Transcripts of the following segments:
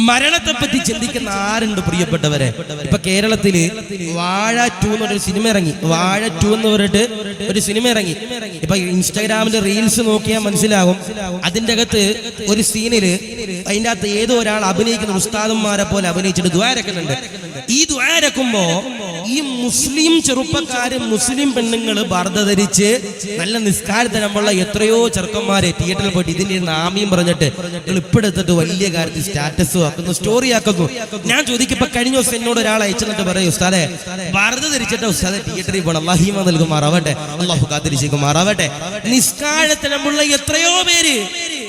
മരണത്തെപ്പറ്റി ചിന്തിക്കുന്ന ആരുണ്ട് പ്രിയപ്പെട്ടവരെ? ഇപ്പൊ കേരളത്തില് വാഴ 2 എന്നൊരു സിനിമ ഇറങ്ങി. വാഴ 2 എന്ന് പറഞ്ഞിട്ട് ഒരു സിനിമ ഇറങ്ങി. ഇപ്പൊ ഇൻസ്റ്റാഗ്രാമിന്റെ റീൽസ് നോക്കിയാൽ മനസ്സിലാകും. അതിന്റെ അകത്ത് ഒരു സീനില് അതിന്റെ അകത്ത് ഏതോ ഒരാൾ അഭിനയിക്കുന്ന ഉസ്താദന്മാരെ പോലെ അഭിനയിച്ചിട്ട് ദ്വാരക്കുന്നുണ്ട്. ഈ ദ്വാരക്കുമ്പോ ഈ മുസ്ലിം ചെറുപ്പക്കാര്, മുസ്ലിം പെണ്ണുങ്ങള് പർദ്ദ ധരിച്ച് നല്ല നിസ്കാരത്തിനുള്ള എത്രയോ ചെറുക്കന്മാരെ തിയേറ്ററിൽ പോയിട്ട് ഇതിന്റെ ആമിയും പറഞ്ഞിട്ട് ക്ലിപ്പെടുത്തിട്ട് വലിയ കാര്യത്തിൽ സ്റ്റാറ്റസ് ആക്കുന്നു, സ്റ്റോറി ആക്കുന്നു. ഞാൻ ചോദിക്കപ്പോ കഴിഞ്ഞ ദിവസം എന്നോട് ഒരാൾ അയച്ചെന്നിട്ട് പറയും, ഉസ്താദെ പർദ്ദ ധരിച്ചിട്ട് ഉസ്താദെ തിയേറ്ററിൽ പോകണം, അല്ലാഹു നൽകുമാറാവട്ടെ, അല്ലാഹു കാത്തിരിക്കുമാറാവട്ടെ. നിസ്കാരത്തിനുള്ള എത്രയോ പേര്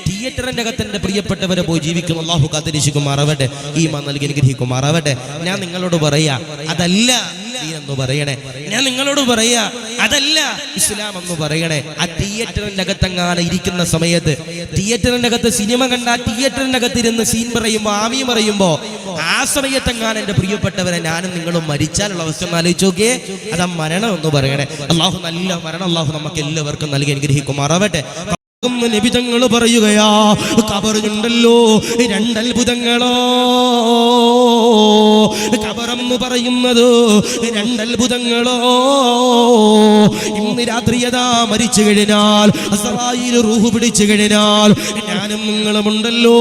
തിയേറ്ററിന്റെ അകത്തിന്റെ പ്രിയപ്പെട്ടവരെ പോയി ജീവിക്കുന്നു. അല്ലാഹു കാത്തിരിക്കുമാറാവട്ടെ, ഈമാൻ നൽകി അനുഗ്രഹിക്കുമാറാവട്ടെ. ഞാൻ നിങ്ങളോട് പറയാ, അതല്ല എന്ന് പറയണേ. ഞാൻ നിങ്ങളോട് പറയാ, അതല്ല ഇസ്ലാം എന്ന് പറയണേ. ആ തിയേറ്ററിന്റെ അകത്തെങ്ങാണ് ഇരിക്കുന്ന സമയത്ത്, തിയേറ്ററിന്റെ അകത്ത് സിനിമ കണ്ട തിയേറ്ററിന്റെ അകത്ത് ഇരുന്ന് സീൻ പറയുമ്പോ, ആമി പറയുമ്പോ, ആ സമയത്തെങ്ങാണ് എന്റെ പ്രിയപ്പെട്ടവരെ ഞാനും നിങ്ങളും മരിച്ചാലുള്ള അവസ്ഥ ഒന്ന് ആലോചിച്ച് നോക്കിയേ. അതാ മരണം എന്ന് പറയണേ. അല്ലാഹു നല്ല മരണം അല്ലാഹു നമുക്ക് എല്ലാവർക്കും നൽകി അനുഗ്രഹിക്കുമാറാവട്ടെ. നബിതങ്ങൾ പറയുകയാ, ഖബറിലുണ്ടല്ലോ 2 അത്ഭുതങ്ങളോ. ഖബറെന്ന് പറയുന്നത് 2 അത്ഭുതങ്ങളോ. ഇന്ന് രാത്രി യഥാ മരിച്ചു കഴിഞ്ഞാൽ, അസ്റായീൽ റൂഹ് പിടിച്ചു കഴിഞ്ഞാൽ, ഞാനും നിങ്ങളും ഉണ്ടല്ലോ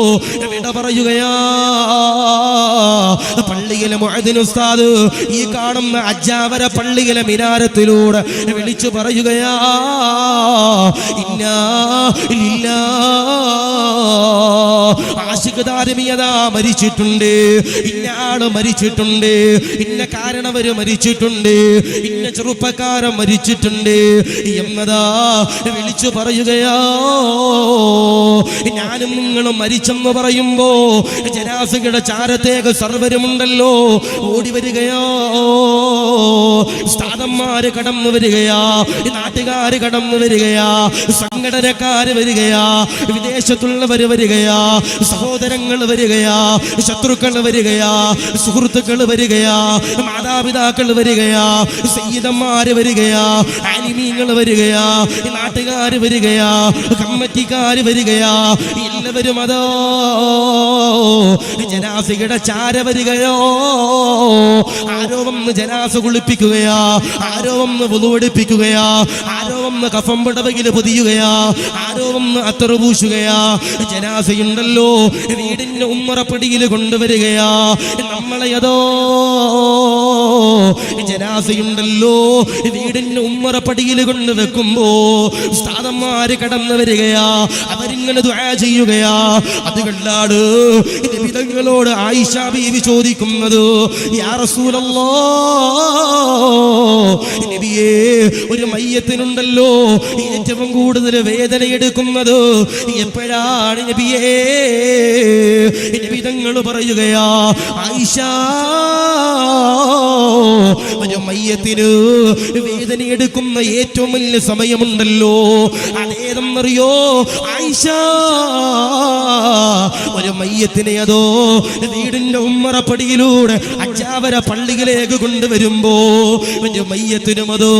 വിട പറയുകയാ. പള്ളിയിലെ മുഅദ്ദിൻ ഉസ്താദ് ഈ കാണുന്ന അജാവര പള്ളിയിലെ മിനാരത്തിലൂടെ വിളിച്ചു പറയുകയാ, ഇന്നാ ആശിഖ്ദാരിമിയതാ മരിച്ചിട്ടുണ്ട്, ഇന്നയാള് മരിച്ചിട്ടുണ്ട്, ഇന്ന കാരണവര് മരിച്ചിട്ടുണ്ട്, ഇന്ന ചെറുപ്പക്കാരൻ മരിച്ചിട്ടുണ്ട് എന്നതാ വിളിച്ചു പറയുകയാ. ഞാനും നിങ്ങളും മരിച്ചെന്ന് പറയുമ്പോ ജനാസയുടെ ചാരത്തേക്ക് സർവരുമുണ്ടല്ലോ ഓടി വരികയോ. ഉസ്താദന്മാര് കടന്നു വരികയാ, നാട്ടുകാര് കടന്നു വരികയാ, സംഘടനക്കാര് വരികയാ, വിദേശത്തുള്ളവര് വരികയാ, സഹോദരങ്ങൾ വരികയാ, ശത്രുക്കൾ വരികയാ, സുഹൃത്തുക്കൾ വരികയാ, മാതാപിതാക്കൾ വരികയാ, സയ്യിദന്മാര് വരികയാ, ആലിമീങ്ങൾ വരികയാ, നാട്ടുകാര് വരികയാ, കമ്മിറ്റിക്കാര് വരികയാ, എല്ലാവരും അതോ ജനാസയുടെ ചാര വരികയോ. ആരോ വന്ന് ജനാസ കുളിപ്പിക്കുകയാ, ആരോ വന്ന് വുളുവെടുപ്പിക്കുകയാ, ആരോ വന്ന് കഫം പടവയിൽ പൊതിയുകയാ, ആരോ വന്ന് അത്തറ് പൂശുകയാ. ജനാസയുണ്ടല്ലോ വീടിന്റെ ഉമ്മറപ്പടിയിൽ കൊണ്ടുവരികയാ. നമ്മളെ അതോ ജനാസയുണ്ടല്ലോ വീടിന്റെ ഉമ്മറപ്പടിയിൽ കൊണ്ടുവെക്കുമ്പോ ഉസ്താദന്മാര് കടന്നു വരികയാ, അവരിങ്ങനെ ദുആ ചെയ്യുകയാ. അത് കണ്ടാണ് നബിതങ്ങളോട് ആയിഷ ബീവി ചോദിക്കുന്നത്, യാ റസൂലല്ലാഹ്, നബിയേ ഒരു മയ്യത്തിനുണ്ടല്ലോ ഏറ്റവും കൂടുതൽ വേദന എടുക്കുന്നത് എപ്പോഴാണ് നബിയേ? നബിതങ്ങൾ പറയുകയാ, ആയിഷ ഒരു മയ്യത്തിന് വേദന എടുക്കുന്ന ഏറ്റവും വലിയ സമയമുണ്ടല്ലോ, അതേതെന്നറിയോ ആയിഷ? ഒരു മയ്യത്തിനെ അതോ വീടിന്റെ ഉമ്മറപ്പടിയിലൂടെ അജാവര പള്ളിയിലേക്ക് കൊണ്ടുവരുമ്പോ ഒരു മയ്യത്തിനും അതോ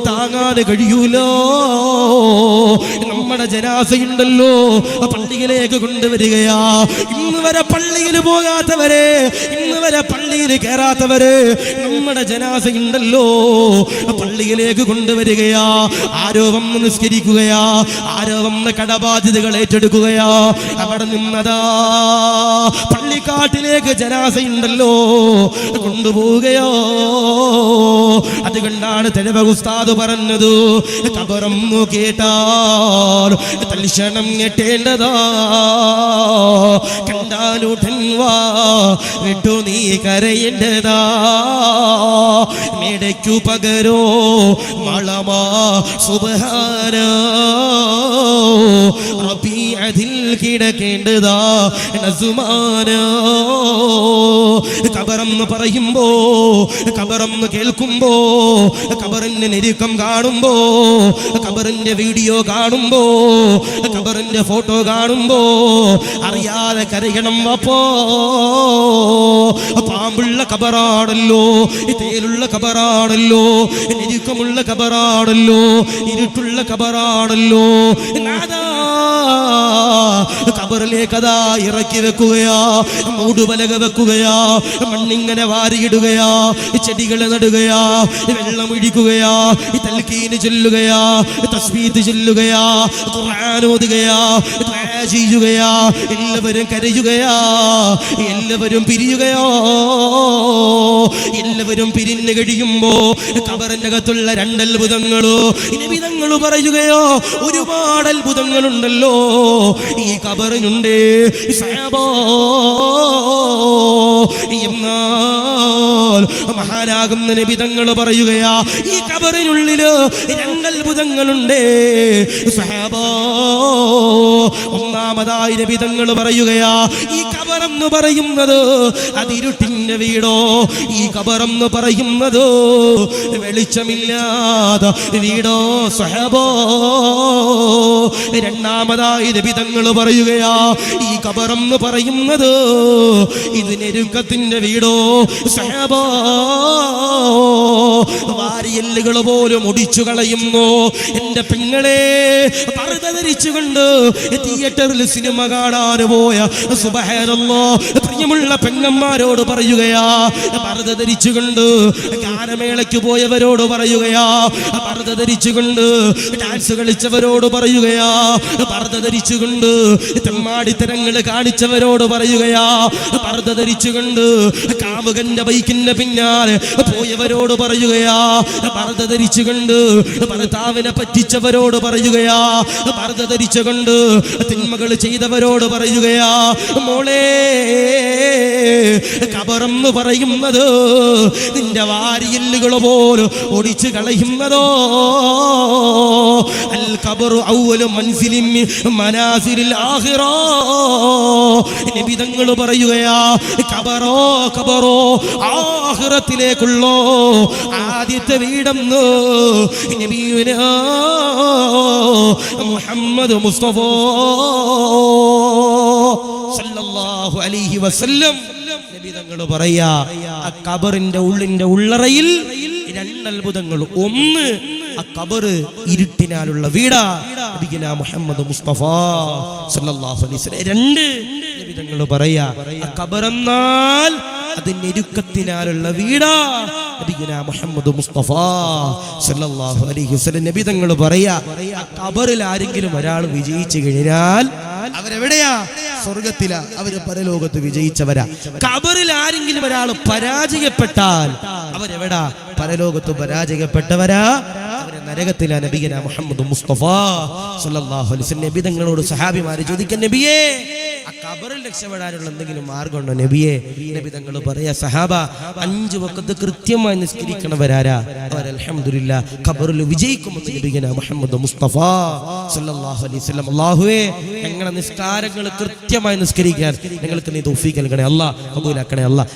താങ്ങാൻ കഴിയൂലോ. നമ്മുടെ ജനാസയുണ്ടല്ലോ പള്ളിയിലേക്ക് കൊണ്ടുവരികയാ. ഇന്ന് വരെ പള്ളിയിൽ പോകാത്തവരെ, ഇന്ന് വരെ പള്ളിയിൽ കയറാത്തവരെ നമ്മുടെ ജനാസയുണ്ടല്ലോ പള്ളിയിലേക്ക് കൊണ്ടുവരികയാ. ആരോ വന്ന് നിസ്കരിക്കുകയാ, ആരോ വന്ന് കടബാധ്യതകൾ ഏറ്റെടുക്കുകയാ. അവിടെ നിന്നതാ പള്ളിക്കാട്ടിലേക്ക് ജനാസയുണ്ടല്ലോ കൊണ്ടുപോവുകയോ. അതുകൊണ്ടാണ് തെരുവ ഉസ്താദ് പറഞ്ഞത്, ഖബറെന്നു കേട്ടാൽ തൽക്ഷണം ഞെട്ടേണ്ടതാ, കണ്ടാലുടൻ വാ വിട്ടു നീ കരയേണ്ടതാ. മേടയ്ക്കു പകരോ മളമാ സുബ്ഹാന റബ്ബി അതിൽ കിടക്കേണ്ടതാ നസുമാന. ഖബറെന്ന് പറയുമ്പോ, ഖബറെന്ന് കേൾക്കുമ്പോ, ഖബറിന്റെ ഞെരുക്കം കാണുമ്പോ, ഖബറിന്റെ വീഡിയോ കാണുമ്പോ, ഖബറിന്റെ ഫോട്ടോ കാണുമ്പോ അറിയാതെ കരയണം. അപ്പോ പാമ്പുള്ള ഖബറാണല്ലോ, തേലുള്ള ഖബറാണല്ലോ, ഞെരുക്കമുള്ള ഖബറാണല്ലോ, ഇരുട്ടുള്ള ഖബറാണല്ലോ. ഖബറിലേക്ക് അതാ ഇറക്കി വെക്കുകയാ, മൂടുപലക വെക്കുകയാ, മണ്ണിങ്ങനെ വാരിയിടുകയാ, ചെടികളെ നടുകയാ, വെള്ളം ഒഴിക്കുകയാ, തൽക്കീന് ചൊല്ലുകയാ, തസ്ബീഹ് ചൊല്ലുകയാ, ഖുർആൻ ഓതുകയാ, ദുആ ചെയ്യുകയാ. എല്ലാവരും കരയുകയാ, എല്ലാവരും പിരിയുകയോ. എല്ലാവരും പിരിഞ്ഞു കഴിയുമ്പോ ഖബറിന്റെ അകത്തുള്ള രണ്ട് അത്ഭുതങ്ങളോ നബി തങ്ങൾ പറയുകയോ, ഒരുപാട് അത്ഭുതങ്ങളുണ്ടല്ലോ ഈ ഖബറിനുണ്ട് സഹാബാ. എന്നാൽ മഹാനാകുന്ന നബി തങ്ങൾ പറയുകയാ, ഈ ഖബറിനുള്ളില് രണ്ട് അത്ഭുതങ്ങളുണ്ട് സഹാബാ. ഒന്നാമതായി നബി തങ്ങൾ പറയുകയാ, ഈ ഖബറെന്ന് പറയുന്നത് അതിരുട്ടിന്റെ വീടോ, ഈ ഖബറെന്ന് പറയുന്നത് വെളിച്ചമില്ലാത്ത വീടോ സഹബോ. രണ്ടാമതായി നബി തങ്ങൾ പറയുകയാ, ഈ ഖബറെന്ന് പറയുന്നത് ഇത് ഞെരുക്കത്തിന്റെ വീടോ സഹബോ. വാരിയെല്ലുകൾ പോലും ഒടിച്ചു കളയുന്നു. എന്റെ പെങ്ങളെ പർദ്ദ ധരിച്ചുകൊണ്ട് തിയേറ്ററിൽ സിനിമ കാണാൻ പോയ സുബ്ഹാനല്ലാഹ് പ്രിയമുള്ള പെങ്ങന്മാരോട് പറയുകയാ, പർദ്ദ ധരിച്ചുകൊണ്ട് ഗാനമേളയ്ക്ക് പോയവരോട് പറയുകയാ, പർദ്ദ ധരിച്ചുകൊണ്ട് ഡാൻസ് കളിച്ചവരോട് പറയുകയാ, പർദ്ദ ധരിച്ചുകൊണ്ട് തെമ്മാടിത്തരങ്ങൾ കാണിച്ചവരോട് പറയുകയാ, പർദ്ദ ധരിച്ചുകൊണ്ട് കാമുകന്റെ ബൈക്കിന്റെ പിന്നാലെ പോയവരോട് പറയുകയാ, പർദ്ദ ധരിച്ചുകൊണ്ട് ഭർത്താവിനെ പറ്റിച്ചവരോട് പറയുകയാ, പർദ്ദ ധരിച്ചുകൊണ്ട് തിന്മകൾ ചെയ്തവരോട് പറയുകയാ, മോളെ ഖബറെന്ന് പറയുന്നത് നിന്റെ വാരിയെല്ലുകൾ പോലും ഒടിച്ചു കളയുന്നതോ. അൽ ഖബറു അവ്വലു മൻസിലിൻ മനാസിലിൽ ആഖിറ. നബി തങ്ങൾ പറയുകയാ, ഖബറോ ആഖിറത്തിലേക്കുള്ള ആദ്യത്തെ വീടെന്ന് നബിയുനാ മുഹമ്മദ് മുസ്തഫ സല്ലല്ലാഹു അലൈഹി വസല്ലം. നബി തങ്ങൾ പറയാ, ആ ഖബറിന്റെ ഉള്ളറയിൽ രണ്ട് അത്ഭുതങ്ങൾ. ഒന്ന്, ആ ഖബറ് ഇരുട്ടിനാലുള്ള വീടാ നബിയുനാ മുഹമ്മദ് മുസ്തഫ സല്ലല്ലാഹു അലൈഹി വസല്ലം. രണ്ട്, നബി തങ്ങൾ പറയാ, ആ ഖബറെന്നാൽ അത് ഞെരുക്കത്തിനാലുള്ള വീടാ നബിയുനാ മുഹമ്മദ് മുസ്തഫ സല്ലല്ലാഹു അലൈഹി വസല്ലം. നബി തങ്ങൾ പറയാ, ആ ഖബറിൽ ആരെങ്കിലും ഒരാൾ വിജയിച്ചു കഴിഞ്ഞാൽ അവരെവിടെയാ? സ്വർഗത്തിലാ. അവര് പരലോകത്ത് വിജയിച്ചവരാ. ഖബറിൽ ആരെങ്കിലും ഒരാൾ പരാജയപ്പെട്ടാൽ അവരെവിടാ? പരലോകത്ത് പരാജയപ്പെട്ടവരാ, അവരെ നരകത്തിലാ. നബിയുനാ മുഹമ്മദ് മുസ്തഫ സല്ലല്ലാഹു അലൈഹി വസല്ലം. നബി തങ്ങളോട് സഹാബിമാര് ചോദിക്കാൻ, നബിയേ ആ ഖബറിൽ രക്ഷപ്പെടാനുള്ള എന്തെങ്കിലും മാർഗമുണ്ടോ നബിയേ? നബി തങ്ങൾ പറയാ, സഹാബ 5 വഖത്ത് കൃത്യമായി നിസ്കരിക്കണവരാരാ? അവർ അൽഹംദുലില്ലാ ഖബറിൽ വിജയിക്കുമെന്ന് നബിയുനാ മുഹമ്മദ് മുസ്തഫ സല്ലല്ലാഹു അലൈഹി വസല്ലം. അല്ലാഹുവേ, ഞങ്ങളുടെ നിസ്കാരങ്ങൾ കൃത്യമായി നിസ്കരിക്കാൻ ഞങ്ങൾക്ക് നീ തൗഫീഖ് നൽകണേ അല്ലാഹ്, കബൂലാക്കണേ അല്ലാഹ്.